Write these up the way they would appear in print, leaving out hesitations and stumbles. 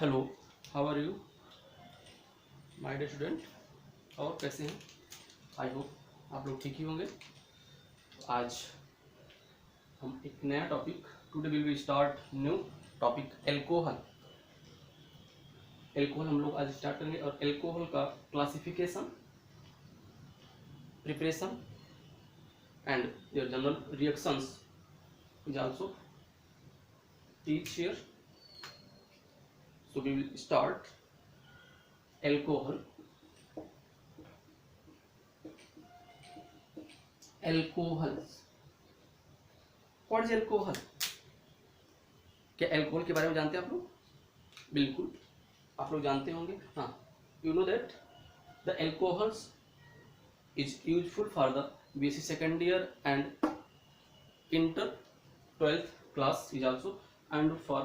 Hello, how are you my dear student. और कैसे हैं? आई होप आप लोग ठीक ही होंगे। आज हम एक नया topic, today will be start new topic alcohol. Alcohol हम लोग आज स्टार्ट करेंगे और एल्कोहल का classification, preparation and their general reactions is also teach here. So we will start alcohol. Alcohols. What is alcohol? क्या अल्कोहल के बारे में जानते हैं आप लोग? बिल्कुल आप लोग जानते होंगे। हाँ, you know that the alcohols is useful for the BSc second year and inter 12th class is also, and for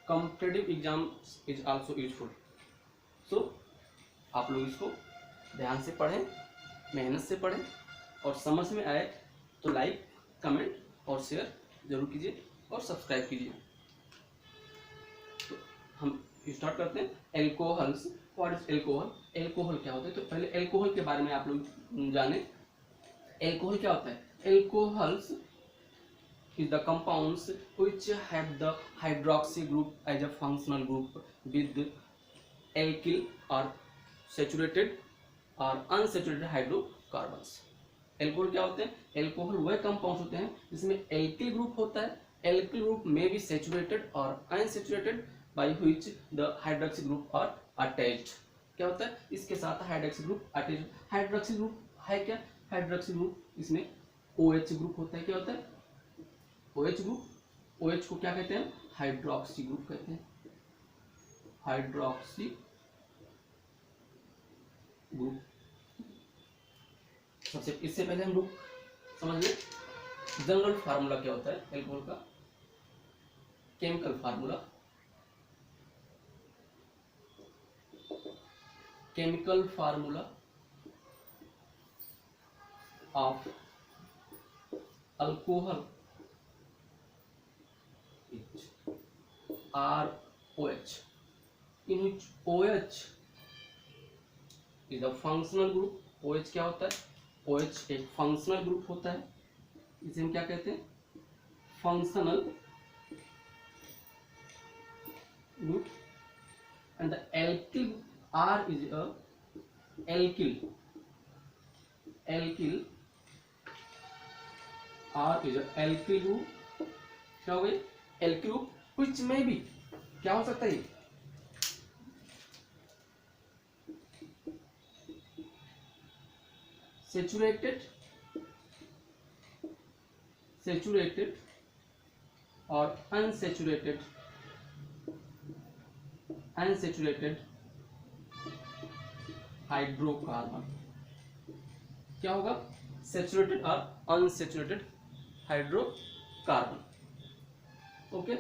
competitive exams is also useful. So आप लोग इसको ध्यान से पढ़ें, मेहनत से पढ़ें और समझ में आए तो लाइक, कमेंट और शेयर जरूर कीजिए और सब्सक्राइब कीजिए। तो हम स्टार्ट करते हैं। Alcohols, what is alcohol? Alcohol क्या होता है? तो पहले एल्कोहल के बारे में आप लोग जाने। एल्कोहल क्या होता है? Alcohols is the compounds which have the hydroxy group as a functional group with alkyl or saturated or unsaturated hydrocarbons. Alcohol क्या होते हैं? एल्कोहल वह कंपाउंड्स होते हैं जिसमें एल्किल ग्रुप होता है। एल्किल ग्रुप में बी सैचुरेटेड और unsaturated by which the hydroxy group are attached. क्या होता है? इसके साथ hydroxy group attached. Hydroxy group है क्या? हाइड्रोक्सी ग्रुप इसमें OH ग्रुप होता है। क्या होता है? OH group. OH को क्या कहते हैं? हाइड्रोक्सी ग्रुप कहते हैं। Hydroxy group. सबसे इससे पहले हम लोग समझ लें जनरल फार्मूला क्या होता है एल्कोहल का। Chemical formula, chemical formula of alcohol ROH, in which OH is a functional group. OH क्या होता है? OH एक फंक्शनल ग्रुप होता है। इसे हम क्या कहते हैं? Functional group. And the alkyl R is a alkyl. alkyl R is a alkyl group. क्या हो गई? alkyl group which may be, क्या हो सकता है ये? Saturated, saturated or unsaturated, unsaturated hydrocarbon. क्या होगा? सैचुरेटेड और अनसैचुरेटेड हाइड्रोकार्बन। ओके,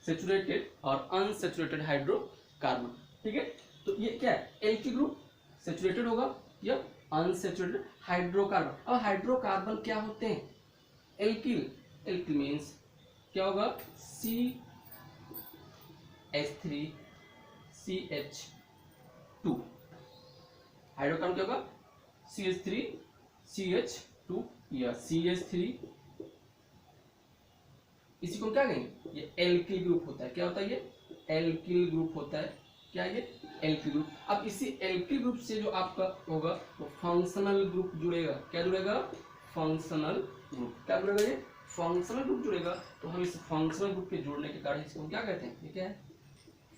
सैचुरेटेड और अनसैचुरेटेड हाइड्रोकार्बन। ठीक है, तो ये क्या है? एल्किल ग्रुप सैचुरेटेड होगा या अनसैचुरेटेड हाइड्रोकार्बन। अब हाइड्रोकार्बन क्या होते हैं? एल्किल। एल्किल मीन्स क्या होगा? CH3CH2। हाइड्रोकार्बन क्या होगा? CH3CH2 या CH3। इसी को क्या कहेंगे? ये एल्किल ग्रुप होता है। क्या होता है? ये एल्किल ग्रुप होता है। क्या ये? Alkyl group. अब इसी एल्किल ग्रुप से जो आपका होगा वो फंक्शनल ग्रुप जुड़ेगा। क्या जुड़ेगा? Functional group. क्या जुड़ेगा? ये फंक्शनल ग्रुप जुड़ेगा। तो हम इस फंक्शनल ग्रुप के जुड़ने के कारण इसको हम क्या कहते हैं? ये क्या है?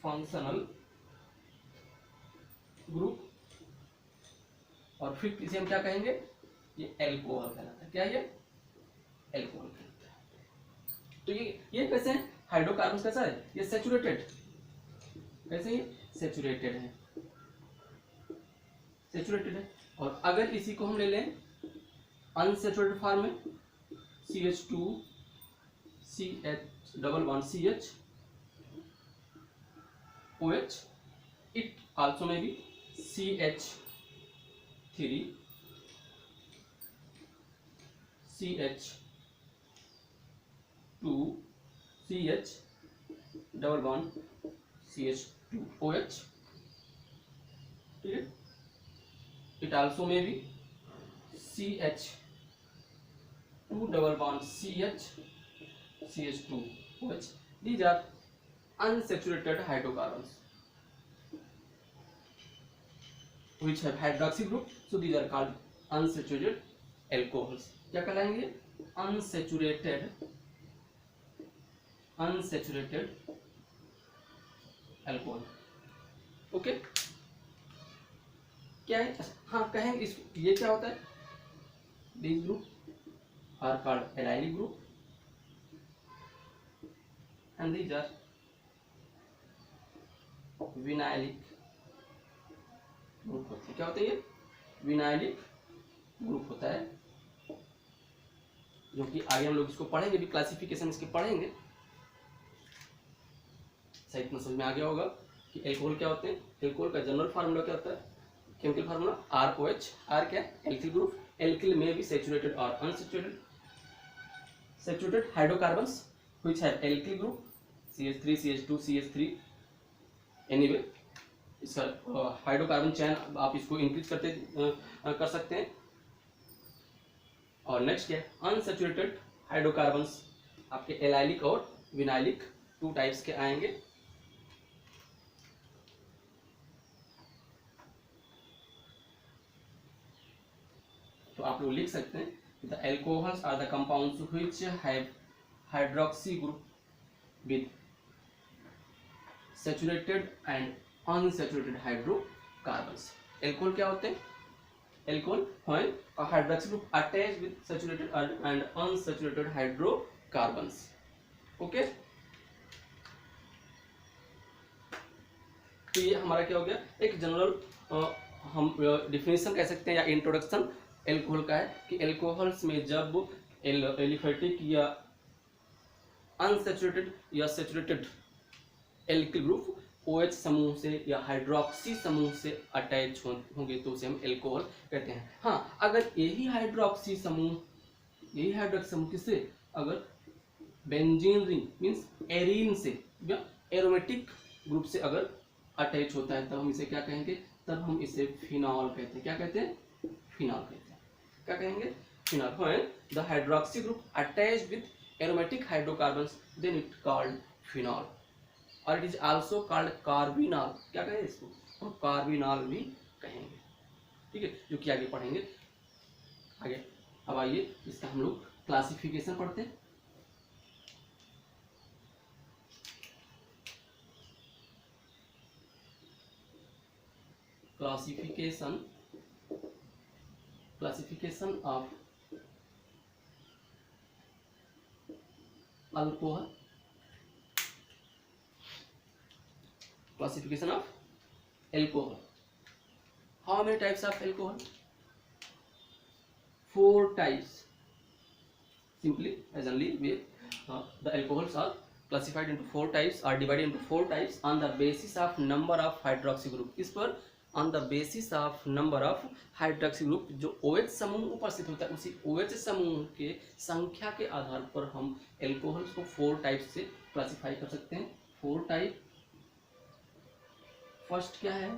Functional group. और फिर इसे हम क्या कहेंगे? ये एल्कोहल कहलाता है। क्या ये? एल्कोहल कहलाता है। तो ये कैसे है? हाइड्रोकार्बन कैसा है? ये सैचुरेटेड। कैसे? ये सैचुरेटेड है, सैचुरेटेड है। और अगर इसी को हम ले लें अनसैचुरेटेड फॉर्म में, CH2 CH double bond CH OH, it also may be CH3 CH2 CH double bond CH2OH, ठीक है। It also may be CH2 double bond CH2OH. These are unsaturated hydrocarbons which have hydroxy group, so these are called unsaturated alcohols. क्या कहलाएंगे? unsaturated alcohol. Okay, क्या है? हाँ कहेंगे इसको, ये क्या होता है? These group are called allylic group and these are vinylic group होते हैं। क्या होते हैं ये? विनाइलिक ग्रुप होता है, जो कि आगे हम लोग इसको पढ़ेंगे भी, क्लासिफिकेशन इसके पढ़ेंगे। सही इतना समझ में आ गया होगा कि एल्कोहल क्या होते हैं। एल्कोहल का जनरल फार्मूला क्या होता है? Chemical formula ROH। R क्या है? Alkyl group. एल्किल में भी सैचुरेटेड और unsaturated. Saturated hydrocarbons which have alkyl group CH3 CH2 CH3। Anyway इसका हाइड्रोकार्बन चेन आप इसको इंक्रीज कर सकते हैं। और नेक्स्ट क्या है? अनसैचुरेटेड हाइड्रोकार्बन्स आपके एलाइलिक और विनाइलिक 2 टाइप्स के आएंगे। तो आप लोग लिख सकते हैं the alcohols are the compounds which have hydroxy group with saturated and unsaturated hydrocarbons. Alcohol क्या होते हैं? Alcohol when a hydroxy group attached with saturated and unsaturated hydrocarbons. Okay, तो ये हमारा क्या हो गया? एक जनरल हम डिफिनेशन कह सकते हैं या इंट्रोडक्शन एल्कोहल का है कि एल्कोहल्स में जब एलिफेटिक या अनसैचुरेटेड या सैचुरेटेड एल्किल ग्रुप OH समूह से या हाइड्रोक्सी समूह से अटैच होंगे तो उसे हम एल्कोहल कहते हैं। हाँ, अगर यही हाइड्रोक्सी समूह किससे, अगर बेंजीन रिंग मीन्स एरीन से या एरोमेटिक ग्रुप से अगर अटैच होता है तब हम इसे क्या कहेंगे? तब हम इसे फिनॉल कहते हैं। क्या कहते हैं? फिनॉल कहते हैं। क्या कहेंगे? Phenol. When the hydroxy group attached with aromatic hydrocarbons then it called phenol, और it is also called carbinol. क्या कहें इसको? हम कार्बिनॉल भी कहेंगे, ठीक है, जो कि आगे पढ़ेंगे। आगे अब आइए इसका हम लोग क्लासिफिकेशन पढ़ते हैं। Classification of alcohol. Classification of alcohol. How many types of alcohol? 4 types. Simply, as only we the alcohols are classified into 4 types, are divided into 4 types on the basis of number of hydroxy group. इस पर on the basis of number of hydroxy group, जो OH समूह उपस्थित होता है उसी OH समूह के संख्या के आधार पर हम alcohols को 4 टाइप्स से क्लासिफाई कर सकते हैं। 4 टाइप। फर्स्ट क्या है?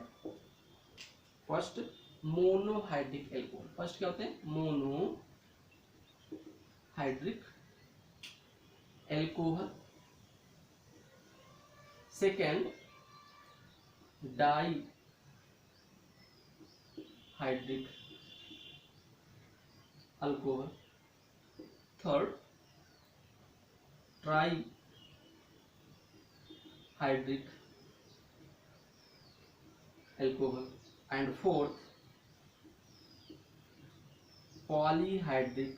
First monohydric alcohol. फर्स्ट क्या होते हैं? Monohydric alcohol. Second dihydric alcohol. Third trihydric alcohol, and fourth polyhydric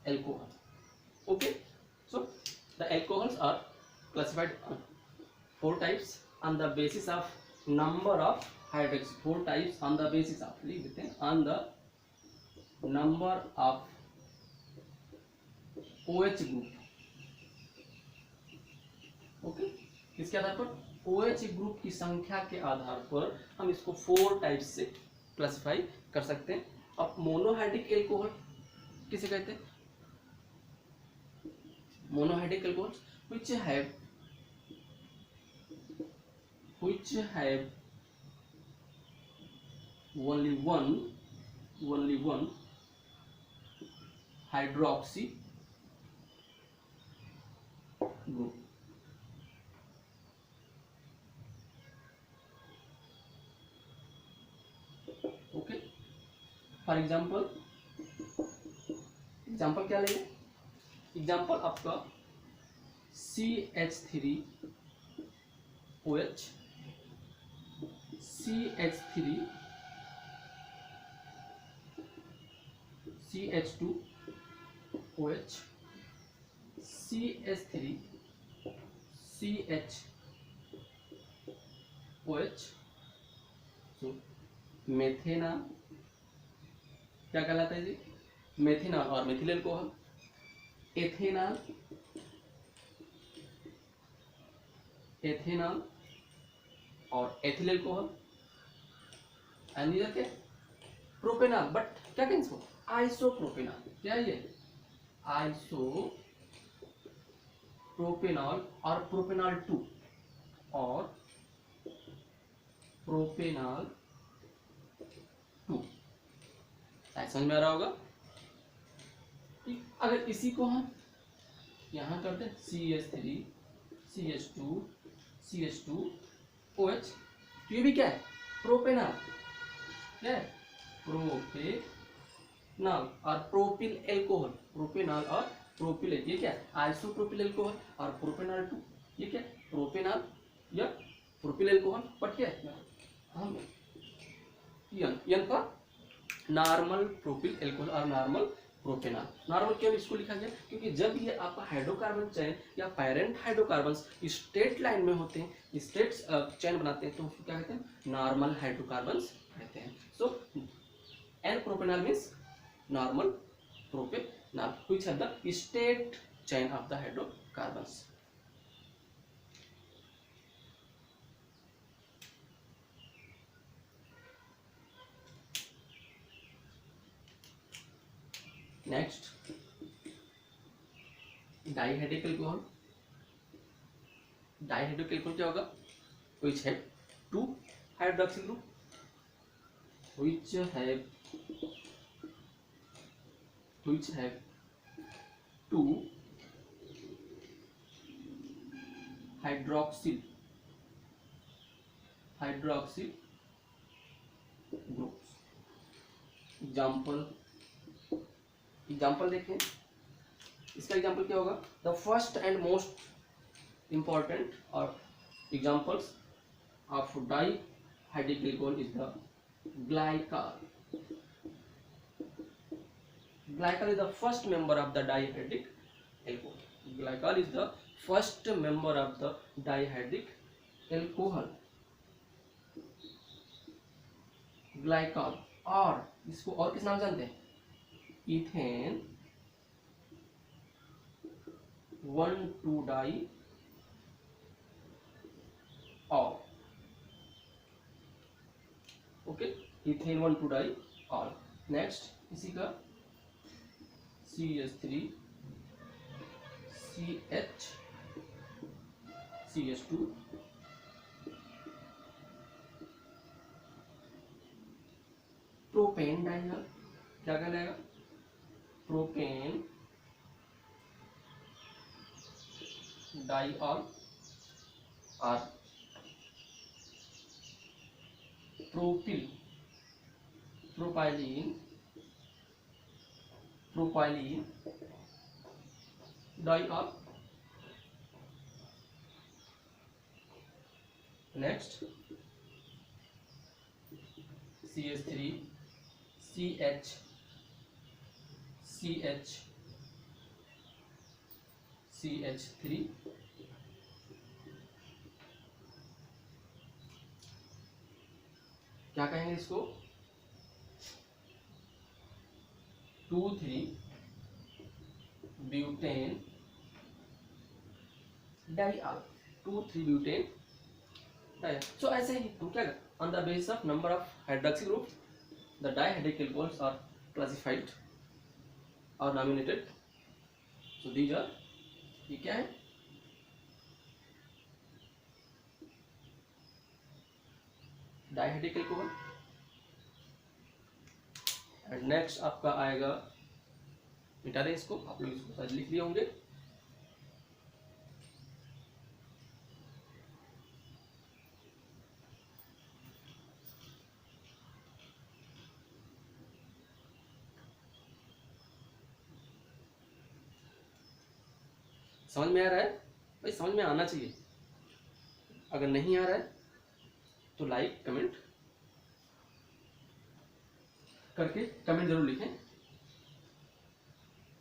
alcohol. Okay, so the alcohols are classified on 4 types on the basis of number of hydroxy. 4 types on the basis of, लिख देते हैं, on the number of OH group. Okay, किसके आधार पर? OH group की संख्या के आधार पर हम इसको 4 टाइप्स से क्लासिफाई कर सकते हैं। अब मोनोहाइड्रिक एल्कोहल किसे कहते हैं? monohydric alcohols which have only one hydroxy group. Okay, for example क्या लेंगे? एग्जाम्पल आपका CH3OH, CH2OH, CH3CHOH, तो मेथेनॉल क्या कहलाता है जी? मेथेनॉल और मेथिल अल्कोहल, एथेनॉल और एथिल अल्कोहल, एंड ये क्या? प्रोपेनॉल, बट क्या कहेंगे इसको? आइसोप्रोपेनॉल। क्या है ये? आइसोप्रोपेनॉल और प्रोपेनॉल 2 और प्रोपेनॉल 2। समझ में आ रहा होगा? अगर इसी को हम यहाँ करते हैं CH3 CH2 CH2OH, तो ये भी क्या है? प्रोपेनॉल। क्या है? प्रोपेनॉल और प्रोपिल अल्कोहल, प्रोपेनॉल और प्रोपिल, ये क्या है? आइसोप्रोपिल अल्कोहल और प्रोपेनॉल 2, ये क्या है? प्रोपेनॉल या प्रोपिल अल्कोहल, बट क्या है? हम यन का नॉर्मल प्रोपिल अल्कोहल और नॉर्मल प्रोपेनॉल। नॉर्मल क्यों इसको लिखा गया? क्योंकि जब ये आपका हाइड्रोकार्बन चेन या पैरेंट हाइड्रोकार्बन्स स्ट्रेट लाइन में होते हैं, स्ट्रेट चेन बनाते हैं, तो उसको क्या कहते हैं? नॉर्मल हाइड्रोकार्बन्स कहते हैं। So n propanol means normal propanol which have the straight chain of the hydrocarbons. Next, dihydric alcohol. Dihydric alcohol क्या होगा? Which have 2 hydroxyl group, which have 2 hydroxyl groups। Example देखें, इसका एग्जाम्पल क्या होगा? The first and most important और examples of dihydric alcohol is the glycol। Glycol is the first member of the dihydric alcohol. Glycol is the first member of the dihydric alcohol। Glycol, और इसको और किस नाम जानते हैं? Ethane 1,2-diol। Okay, ethane 1,2-diol। Next इसी का CH3 CH2 propane diol, क्या कहलाएगा? प्रोपेन डाइऑल और propylene diol. Next CH3 CH3 क्या कहेंगे इसको? 2,3-butane diol, 2,3-butane diol. सो ऐसे ही हम क्या करें? On the basis of number of hydroxyl groups the dihydric alcohols are classified or nominated। So these are ये क्या है? डाइहेड्रिक एल्कोहल। एंड नेक्स्ट आपका आएगा, मिटा दें इसको, आप लोग इसको शायद लिख लिए होंगे, समझ में आ रहा है भाई? समझ में आना चाहिए। अगर नहीं आ रहा है तो लाइक कमेंट करके कमेंट जरूर लिखें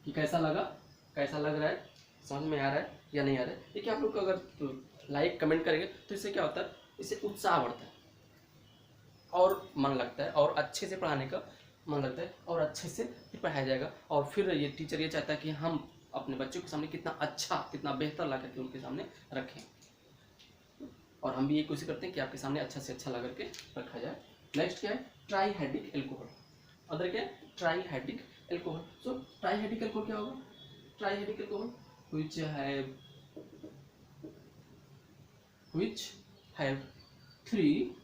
कि कैसा लगा, कैसा लग रहा है, समझ में आ रहा है या नहीं आ रहा है। देखिए आप लोग अगर तो लाइक कमेंट करेंगे तो इससे क्या होता है, इससे उत्साह बढ़ता है और मन लगता है, और अच्छे से पढ़ाने का मन लगता है, और अच्छे से पढ़ाया जाएगा। और फिर ये टीचर ये चाहता है कि हम अपने बच्चों के सामने कितना अच्छा, कितना बेहतर ला करके उनके सामने रखें, और हम भी ये कोशिश करते हैं कि आपके सामने अच्छा से अच्छा ला करके रखा जाए। नेक्स्ट क्या है? Trihydric alcohol. अदर क्या है? Trihydric alcohol. So trihydric alcohol क्या होगा? Trihydric alcohol which have three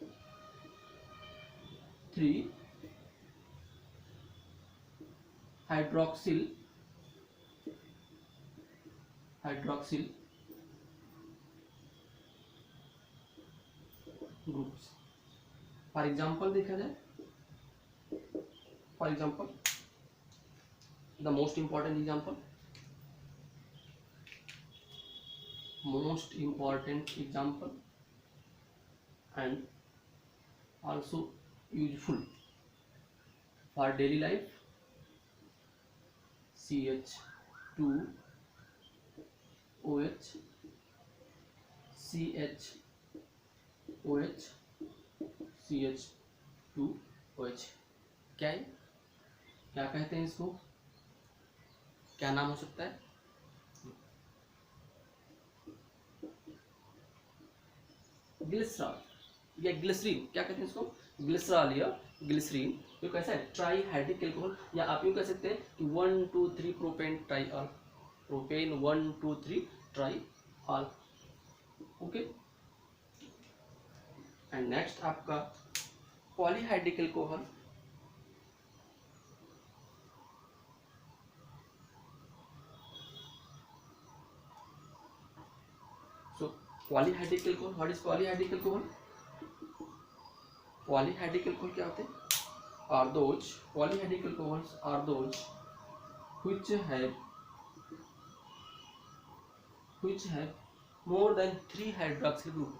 hydroxyl groups. For example देखा जाए, for example the most important example, and also useful for daily life, CH2OH, CH2OH। क्या है? क्या कहते हैं इसको? क्या नाम हो सकता है? ग्लिसरॉल या ग्लिसरीन। क्या कहते हैं इसको? ग्लिसरॉल या ग्लिसरीन। तो कैसा है? ट्राईहाइड्रिक एल्कोहल, या आप यूँ कह सकते हैं कि 1 2 3 propane triol, propane 1 2 3 triol. Okay. And next आपका polyhydric alcohol. So polyhydric alcohol, what is polyhydric alcohol? Polyhydric alcohol क्या होते हैं? Are those polyhydric alcohols are those which have more than 3 hydroxyl group,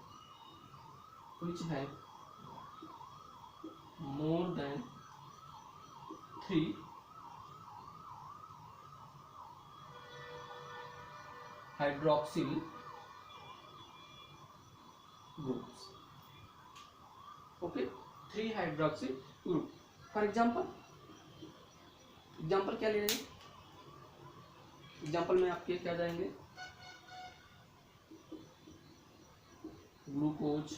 which have more than 3 hydroxyl groups. Okay, 3 hydroxyl group. For example क्या ले रहे हैं? Example में आपके क्या जाएंगे? Glucose,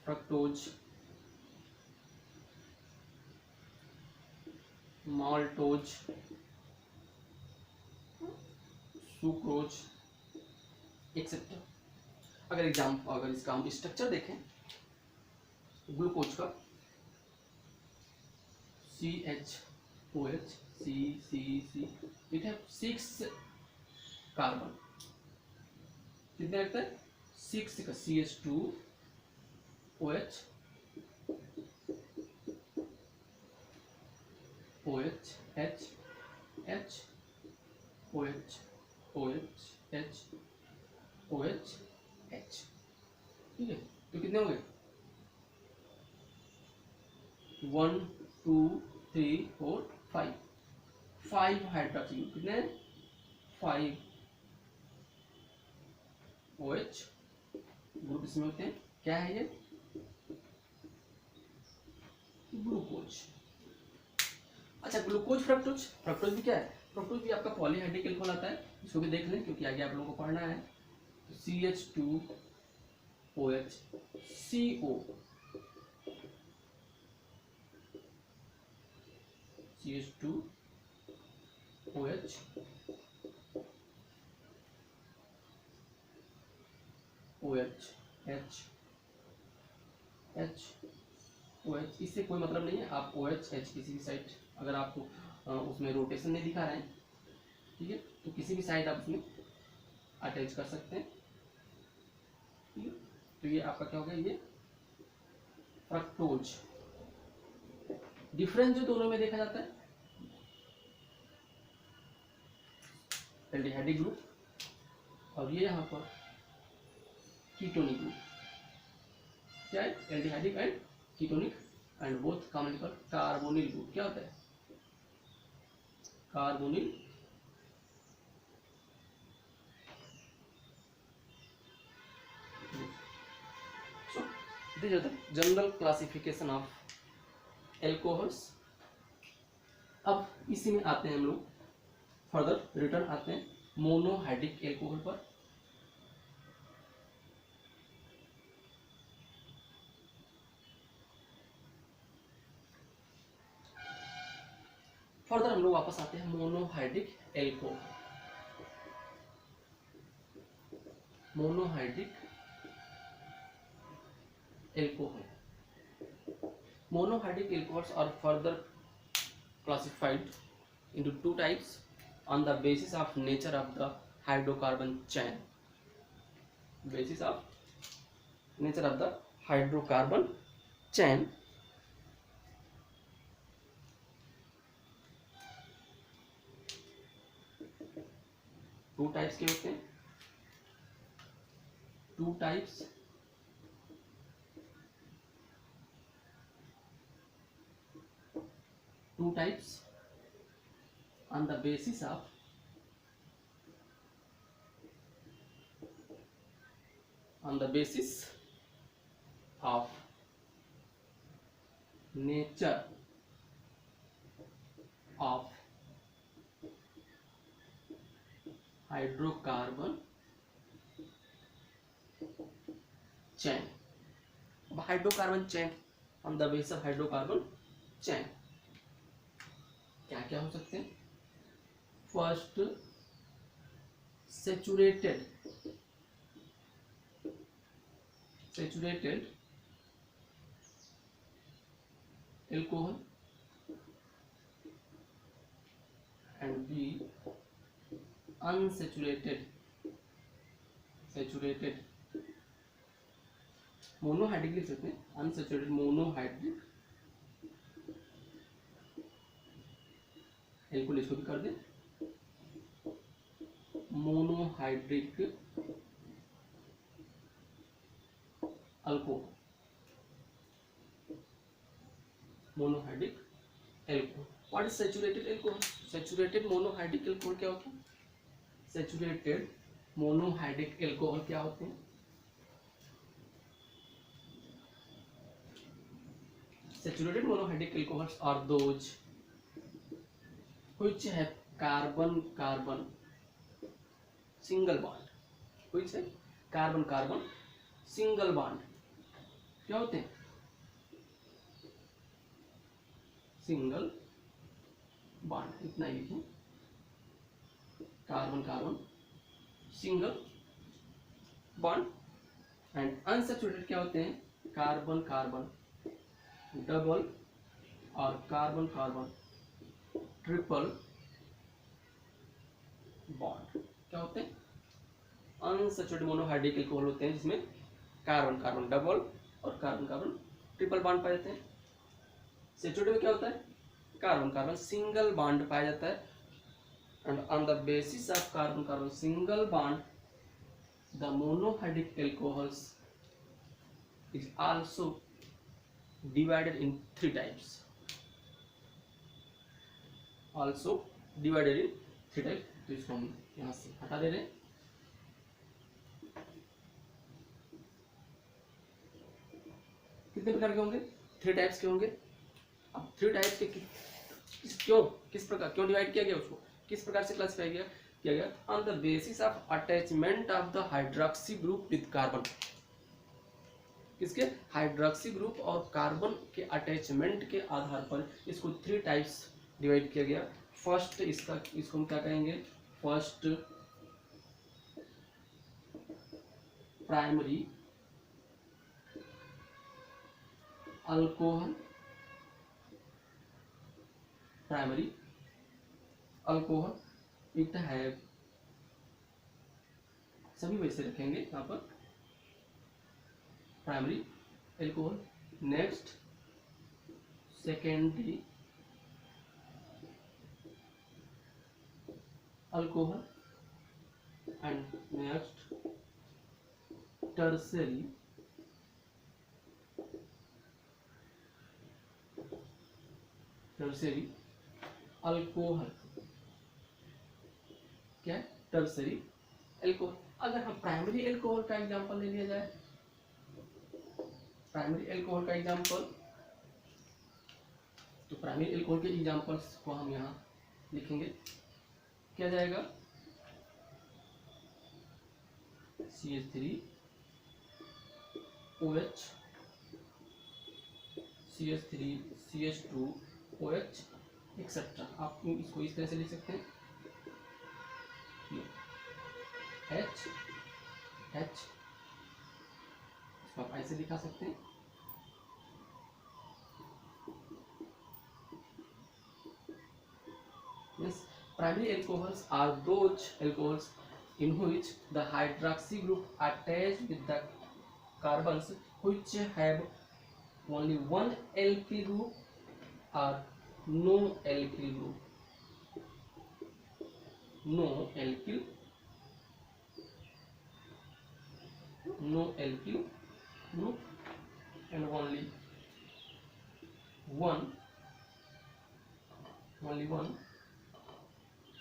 fructose, maltose, sucrose etcetera. अगर इसका हम स्ट्रक्चर देखें ग्लूकोज का, CHOH, C, इट है 6 कार्बन। कितने लगता है? 6 का CH2OH, OH, H, OH, H, OH, H। ठीक है, तो कितने हो गए? 1 2 3 4 5 5 हाइड्रोक्सी। कितने? 5 OH ग्रुप इसमें होते हैं। क्या है ये? ग्लूकोज। अच्छा, ग्लूकोज, फ्रक्टोज भी क्या है? फ्रक्टोज भी आपका पॉलीहाइड्रिक एल्कोहल आता है, इसको भी देख लें क्योंकि आगे आप लोगों को पढ़ना है। CH2OH, CO, CH2 OH, OH, H, H, OH, इससे कोई मतलब नहीं है। आप OH, H किसी भी साइड, अगर आपको उसमें रोटेशन नहीं दिखा रहे हैं, ठीक है, तो किसी भी साइड आप उसमें अटैच कर सकते हैं, ठीक है। तो ये आपका क्या हो गया, ये फ्रक्टोज। डिफरेंस जो दोनों में देखा जाता है, एल्डिहाइडिक ग्रुप, और ये यहाँ पर कीटोनिक ग्रुप। क्या है, aldehydic and ketonic, and both commonly called carbonyl group. क्या होता है, carbonyl group. So this is the general classification of alcohols. अब इसी में आते हैं हम लोग फर्दर रिटर्न आते हैं मोनोहाइड्रिक एल्कोहल पर। फर्दर हम लोग वापस आते हैं monohydric alcohol. Monohydric alcohol, monohydrate alcohols are further classified into two types on the basis of nature of the hydrocarbon chain. Basis of nature of the hydrocarbon chain. Two types के होते हैं, two types on the basis of nature of hydrocarbon chain. Hydrocarbon chain, on the base of hydrocarbon chain क्या क्या हो सकते हैं। First, saturated alcohol, and b unsaturated monohydric लिख सकते हैं, अनसैचुरेटेड मोनोहाइड्रिक एल्कोहल, इसको भी कर दें monohydric alcohol, monohydric alcohol. What is saturated alcohol? Saturated monohydric alcohol क्या होता है? सैचुरेटेड मोनोहाइड्रिक एल्कोहल क्या होते हैं? Saturated monohydrate alcohols are those which have carbon-carbon single bond. Which है carbon-carbon single bond. क्या होते हैं? Single bond. इतना ही लिखें, carbon-carbon single bond. And unsaturated क्या होते हैं? Carbon-carbon डबल और कार्बन कार्बन ट्रिपल बॉन्ड। क्या होते हैं? अनसैचुरेटेड मोनोहाइड्रिक एल्कोहल होते हैं जिसमें कार्बन कार्बन डबल और कार्बन कार्बन ट्रिपल बॉन्ड पाए जाते हैं। सैचुरेटेड में क्या होता है? कार्बन कार्बन सिंगल बॉन्ड पाया जाता है, and on the basis of carbon carbon single bond the monohydric alcohols is also divided in three types. Also divided in three types. तो इसको हम यहाँ से हटा दे रहे हैं। कितने प्रकार के होंगे? थ्री टाइप्स के होंगे। अब थ्री टाइप्स के किस प्रकार क्यों डिवाइड किया गया, उसको किस प्रकार से क्लासिफाई किया गया? On the basis of attachment of the hydroxy group with carbon. किसके? हाइड्रोक्सी ग्रुप और कार्बन के अटैचमेंट के आधार पर इसको थ्री टाइप्स डिवाइड किया गया। फर्स्ट इसको हम क्या कहेंगे, first primary alcohol, primary alcohol it have, सभी वैसे रखेंगे यहाँ पर, primary alcohol. Next secondary alcohol and next tertiary alcohol, क्या है, टर्सरी अल्कोहल। अगर हम प्राइमरी अल्कोहल का एग्जांपल ले लिया जाए, प्राइमरी अल्कोहल का एग्जांपल, तो प्राइमरी अल्कोहल के एग्जांपल्स को हम यहाँ लिखेंगे, क्या जाएगा, CH3 OH, CH3 CH2 OH etcetera. आप इसको इस तरह से लिख सकते हैं, H इसको आप ऐसे दिखा सकते हैं, yes. Primary alcohols are those alcohols in which the hydroxy group attached with the carbons which have only one alkyl group or no alkyl group, no alkyl group and only one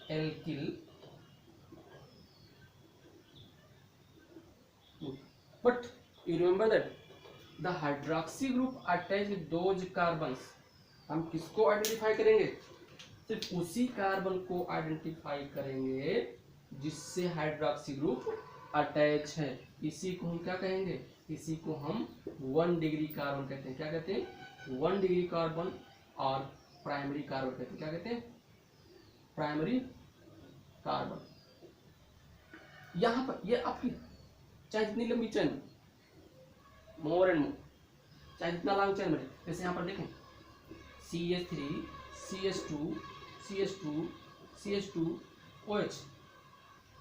alkyl group. But you remember that the hydroxy group attached with those carbons, हम किसको identify करेंगे, सिर्फ उसी carbon को identify करेंगे जिससे hydroxy group attach है। इसी को हम क्या कहेंगे, इसी को हम 1 डिग्री कार्बन कहते हैं। क्या कहते हैं, 1 डिग्री कार्बन, और प्राइमरी कार्बन कहते हैं, क्या कहते हैं, प्राइमरी कार्बन। यहां पर ये आपकी चाहे जितनी लंबी चेन, मोर एंड मोर, चाहे जितना लॉन्ग चेन बने, जैसे यहाँ पर देखें CH3 CH2 CH2 CH2 OH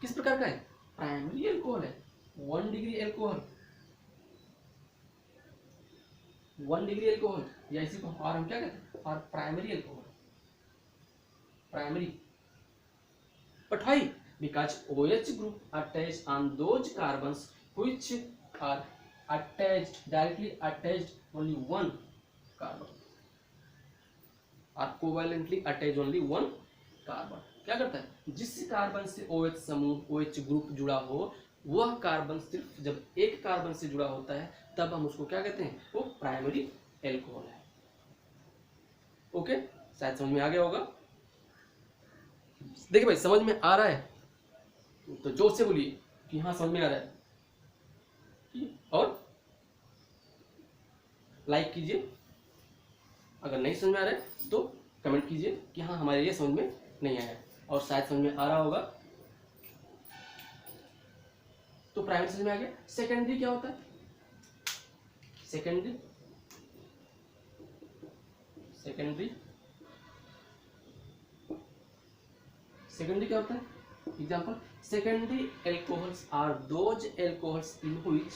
किस प्रकार का है, प्राइमरी अल्कोहल है, 1 डिग्री अल्कोहल, 1 डिग्री अल्कोहल, या इसी को और हम क्या कहते हैं, और primary alcohol, primary. But why? Because OH group attached on those carbons which are directly attached only one carbon, or covalently attached only one carbon। क्या करता है, जिस कार्बन से OH समूह, OH ग्रुप जुड़ा हो, वह कार्बन सिर्फ जब एक कार्बन से जुड़ा होता है तब हम उसको क्या कहते हैं, वो प्राइमरी अल्कोहल है। ओके, शायद समझ में आ गया होगा। देखिए भाई, समझ में आ रहा है तो जोर से बोलिए कि हाँ समझ में आ रहा है, और लाइक कीजिए। अगर नहीं समझ में आ रहा है तो कमेंट कीजिए कि हाँ हमारे लिए समझ में नहीं आया, और शायद समझ में आ रहा होगा। तो प्राइमरी समझ में आ गया। सेकेंडरी क्या होता है, सेकेंडरी क्या होता है, example, secondary alcohols are those alcohols in which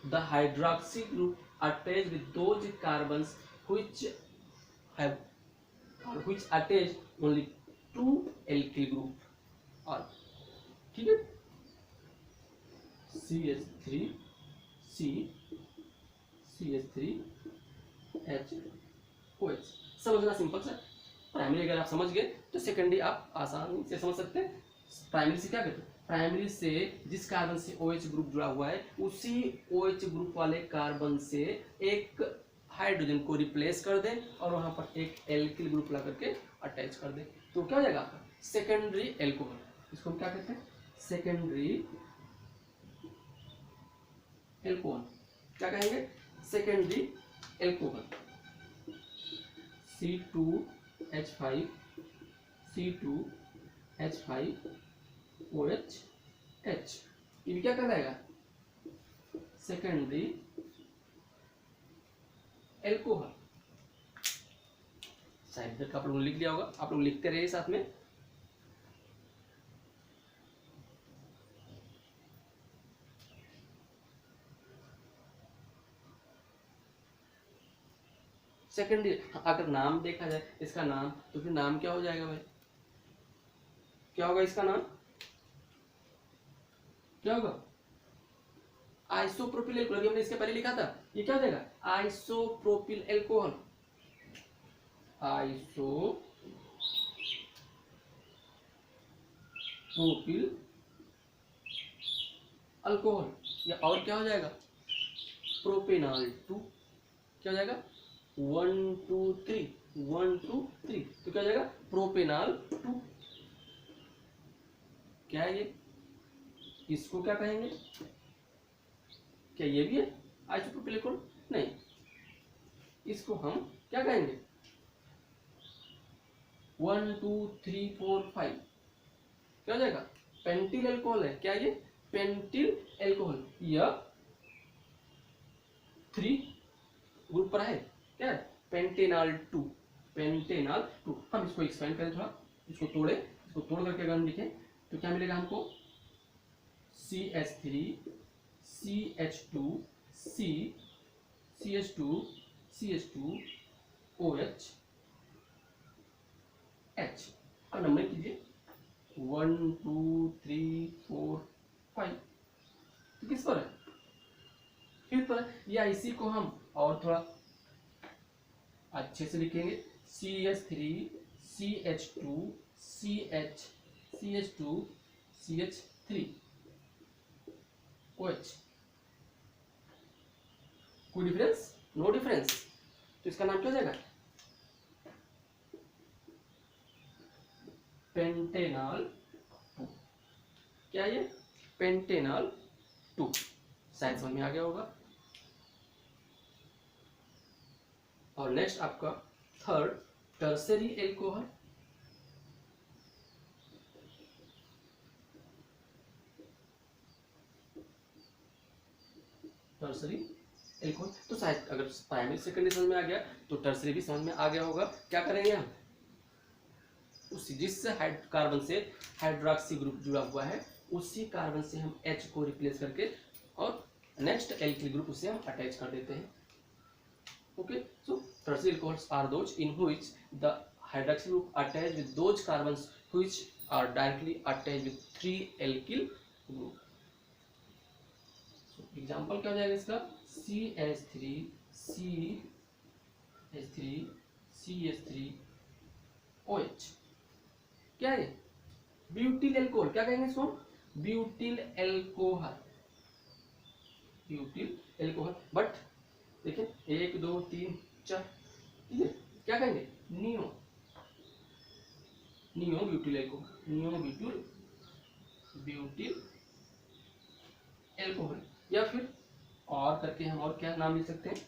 the hydroxy group attach with those carbons which have और which attach only 2 alkyl group. और ठीक है, CH3 CH3OH, समझना सिंपल सा। प्राइमरी अगर आप समझ गए तो सेकेंडरी आप आसानी से समझ सकते हैं। प्राइमरी से क्या कहते हैं, प्राइमरी से जिस कार्बन से OH ग्रुप जुड़ा हुआ है उसी OH ग्रुप वाले कार्बन से एक हाइड्रोजन को रिप्लेस कर दें और वहां पर एक एल्किल ग्रुप ला करके अटैच कर दें, तो क्या हो जाएगा आपका सेकेंडरी एल्कोहल। इसको हम क्या कहते हैं, सेकेंडरी एल्कोहल। क्या कहेंगे, सेकेंडरी एल्कोहल। C2H5 C2H5OH ये क्या कहलाएगा, सेकेंडरी एल्कोहल। साइड तक आप लोगों ने लिख लिया होगा, आप लोग लिखते रहिए साथ में। सेकेंडरी, अगर नाम देखा जाए इसका नाम, तो फिर नाम क्या हो जाएगा भाई, क्या होगा इसका नाम, क्या होगा, आइसोप्रोपिल एल्कोहल। हमने इसके पहले लिखा था, ये क्या हो जाएगा, आइसोप्रोपिल एल्कोहल। आइसोप्रोपिल अल्कोहल, या और क्या हो जाएगा, प्रोपेनॉल 2, क्या हो जाएगा 1 2 3 1 2 3, तो क्या हो जाएगा प्रोपेनॉल 2। क्या है ये, इसको क्या कहेंगे, क्या ये भी है आइसोप्रोपिल एल्कोहल, नहीं, इसको हम क्या कहेंगे 1 2 3 4 5, क्या हो जाएगा पेंटिल एल्कोहल है। क्या ये पेंटिल एल्कोहल, यह 3 ग्रुप पर है, क्या है पेंटेनॉल 2, पेंटेनॉल 2। हम इसको एक्सपेंड करें थोड़ा, इसको तोड़े, इसको तोड़ करके अगर हम लिखें तो क्या मिलेगा हमको, CH3 CH2 CH2 CH2 OH H। अब नंबर कीजिए 1 2 3 4 5, तो किस पर है, फिफ्थ पर है। या इसी को हम और थोड़ा अच्छे से लिखेंगे, CH3 CH2 CH2 CH3 OH। कोई डिफरेंस, नो डिफरेंस, तो इसका नाम क्या हो जाएगा पेंटेनॉल 2। क्या ये पेंटेनॉल 2, शायद समझ में आ गया होगा। और नेक्स्ट आपका third tertiary alcohol. Tertiary alcohol, तो शायद अगर प्राइमरी सेकेंडरी समझ में आ गया तो टर्सरी भी समझ में आ गया होगा। क्या करेंगे हम, उसी जिस कार्बन से हाइड्रोक्सी ग्रुप जुड़ा हुआ है उसी कार्बन से हम H को रिप्लेस करके और नेक्स्ट एल्किल ग्रुप उसे हम अटैच कर देते हैं। Okay, so tertiary alcohols are those in which the hydroxy group attach with those carbons which are directly attached with 3 alkyl group. Example क्या हो जाएगा इसका, CH3 CH3 CH3 OH। क्या है ब्यूटिल एल्कोहल, क्या कहेंगे इसको, butyl alcohol, butyl alcohol. But देखिए 1 2 3 4, ठीक है, क्या कहेंगे neo, neo butyl alcohol, neo butyl butyl alcohol. या फिर और करके हम और क्या नाम लिख सकते हैं,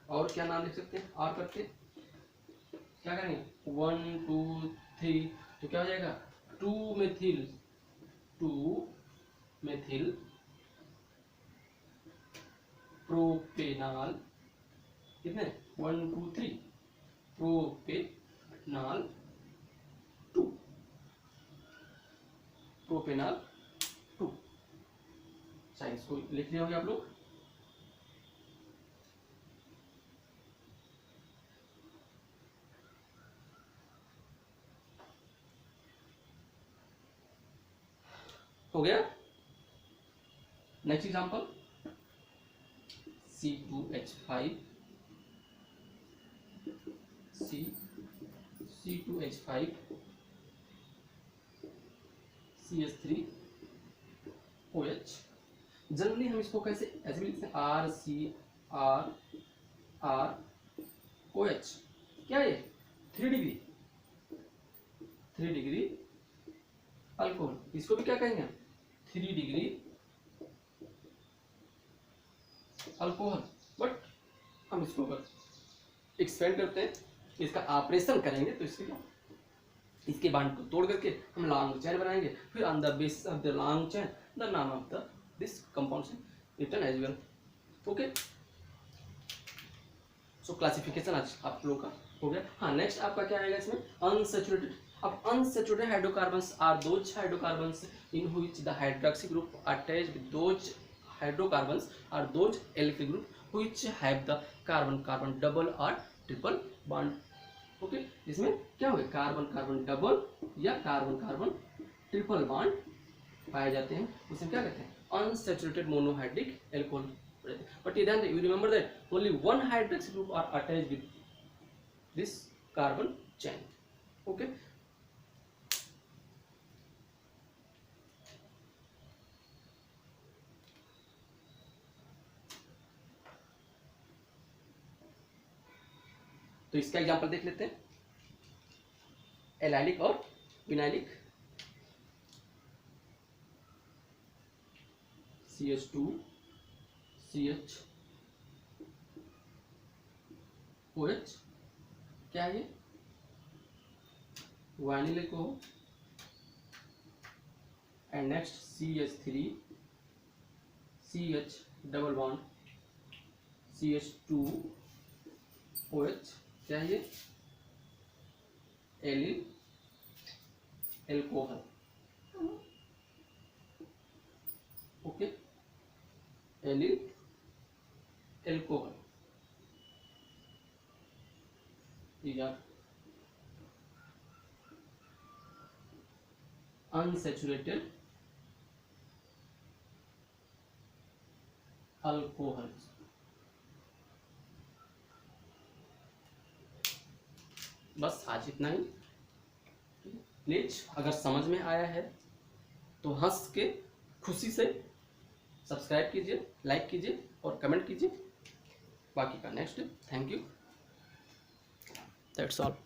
और क्या नाम लिख सकते हैं, और करके क्या करेंगे 1 2 3, तो क्या हो जाएगा 2 मेथिल प्रोपेनॉल, कितने 1 2 3 प्रोपेनॉल 2, प्रोपेनॉल 2। साइंस को लिख लिया होगा आप लोग। हो गया। Next example C2H5 C2H5 CH3OH। Generally हम इसको कैसे ऐसे भी लिखते हैं RCRROH। क्या है 3 डिग्री अल्कोहल, इसको भी क्या कहेंगे हम 3 डिग्री अल्कोहल। बट हम इसको अगर एक्सपेंड करते हैं, इसका ऑपरेशन करेंगे तो इसके क्या इसके बॉन्ड को तोड़ करके हम लॉन्ग चेन बनाएंगे, फिर on the basis of the long chain the नाम of the this compounds written as well. Okay, so classification आज आप लोगों का हो गया। हाँ, नेक्स्ट आपका क्या आएगा इसमें, अनसैचुरेटेड। अब unsaturated hydrocarbons are those hydrocarbons in which the hydroxy group attach with those hydrocarbons are those alkyl group which have the carbon carbon double और ट्रिपल बॉन्ड। ओके, इसमें क्या होगा, कार्बन कार्बन डबल या carbon carbon triple bond पाए जाते हैं, उसे क्या कहते हैं, unsaturated monohydric alcohol. But then you remember that only one hydroxy group are attached with this carbon chain. Okay. तो इसका एग्जांपल देख लेते हैं, एलाइलिक और विनाइलिक। CH2 CH OH क्या है, वानिल को, and next CH3 CH double bond CH2 OH क्या है, allyl alcohol. Okay, allyl alcohol, unsaturated alcohol. बस आज इतना ही। प्लीज अगर समझ में आया है तो हंस के खुशी से सब्सक्राइब कीजिए, लाइक कीजिए और कमेंट कीजिए। बाकी का next. Thank you, that's all.